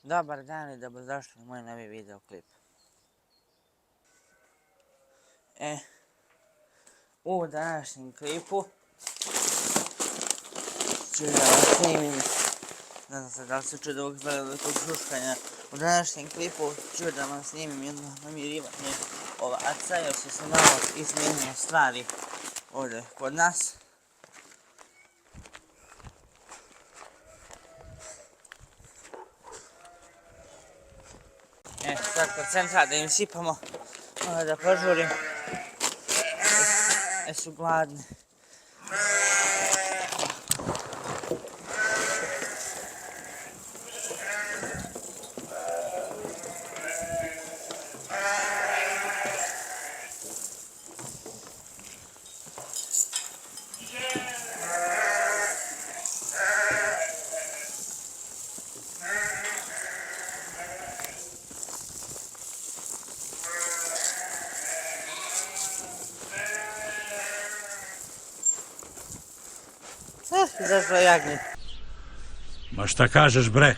Dobar dan i dobrodošli u moj novi videoklip. U današnjem klipu ću da vas snimim, ne znam sad da li se čuje da izgleda tog šuškanja. U današnjem klipu ću da vam snimim jedno namirivanje ovaca, jer su se malo izmijenile stvari ovdje kod nas. Sad kod centra da im sipamo, da požurim, jer su gladni. Izašlo jagnje. Ma šta kažeš, bre?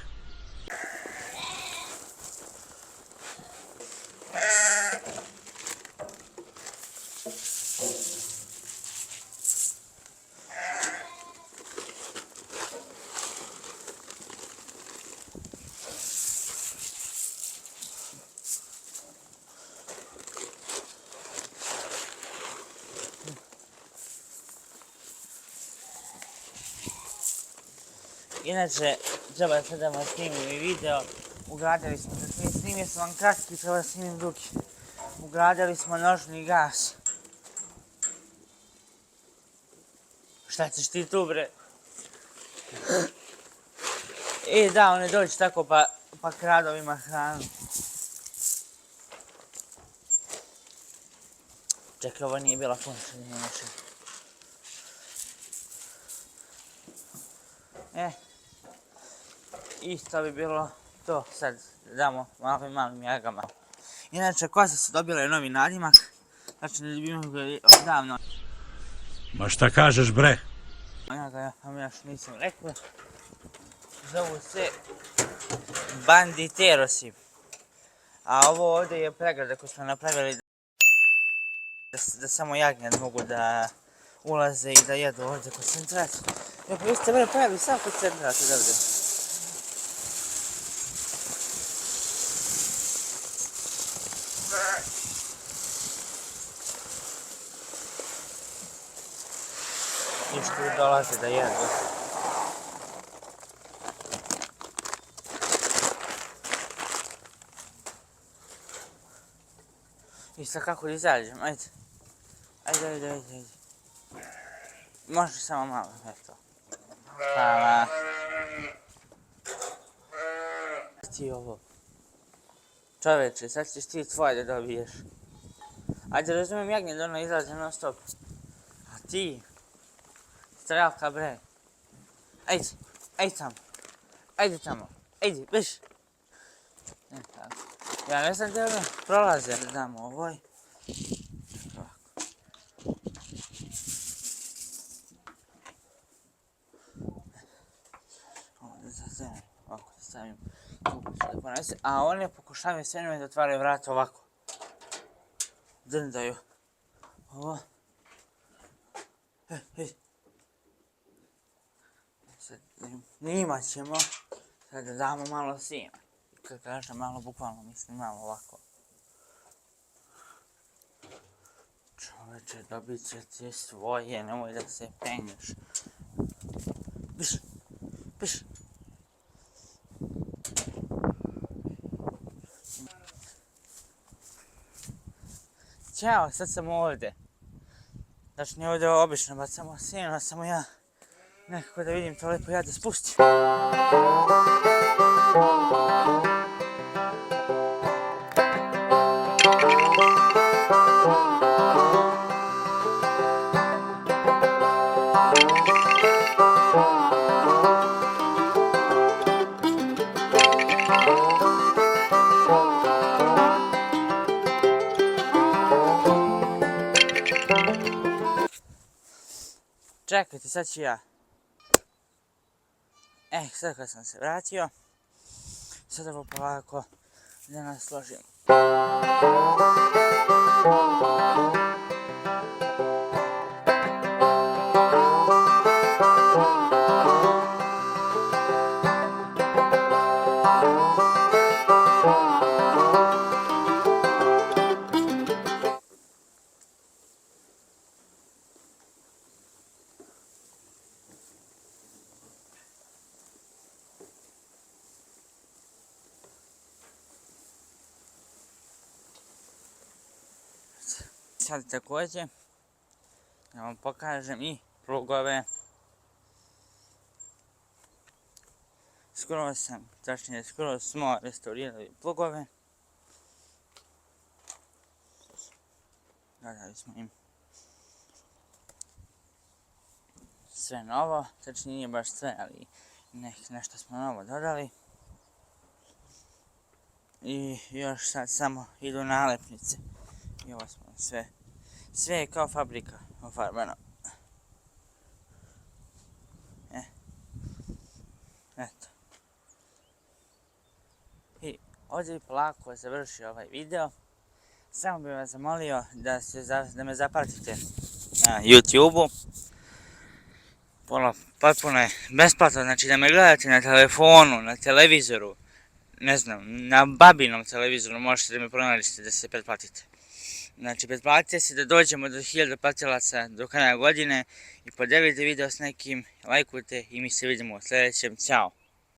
Inače, treba sad da vam snimim i video. Ugradili smo, da snimio sam vam kratki, treba da snimim dugi. Ugradili smo nožni gas. Šta ćeš ti tu, bre? Da, oni dođu tako pa kradu ovima hranu. Čekaj, ovo nije bila konča, nije nešto. Isto bi bilo to, sad damo malim jagama. Inače, koze su dobile novi nadimak, znači ne bi imali odavno. Ma šta kažeš, bre? Ja vam još nisam rekao. Zovu se banditerosi. A ovo ovdje je pregrada koju smo napravili da samo jagnje mogu da ulaze i da jedu ovdje kod centrata. Pa vi ste pravi sam kod centrata ovdje. I što dolaze da jedu. I sad kako da izađem, ajde. Ajde. Može samo malo, eto. Hvala. Ti ovo. Čoveče, sad ćeš ti tvoje da dobiješ. Ajde, razumijem jagnje da ono izlaze non stop. A ti? Strelka, bre. Ajde tamo. Ajde, bež. Ja ne znam gdje ono prolaze. Damo ovoj. Ovako da stavim da ponese. A one pokušavaju sve da otvaraju vrata ovako. Drndaju. Ovo. Sad njima ćemo sad da damo malo sina. Kad kažem malo, bukvalno mislim malo ovako. Čoveče, dobit će ti svoje, nemoj da se penješ. Biš. Ćao, sad sam ovdje. Znači nije ovdje obično bacamo sino, samo ja nekako da vidim to lepo ja da spustim. Čekajte, sad ću ja. Sad kad sam se vratio, Sad ovo polako da nas složim. Sad također da vam pokažem i plugove. Skoro smo restaurirali plugove. Dodali smo im sve novo, tačnije nije baš sve, ali nešto smo novo dodali. I još sad samo idu nalepnice. I ovo smo sve je kao fabrika ofarbano. Eto. I ovdje bi polako završio ovaj video. Samo bih vas zamolio da me zapratite na YouTube-u. Potpuno je besplatno, znači da me gledate na telefonu, na televizoru, ne znam, na babinom televizoru možete da me pronađete da se pretplatite. Znači, pretplatite se da dođemo do 1000 pratilaca do kraja godine i podijelite video s nekim, lajkujte i mi se vidimo u sljedećem. Ćao!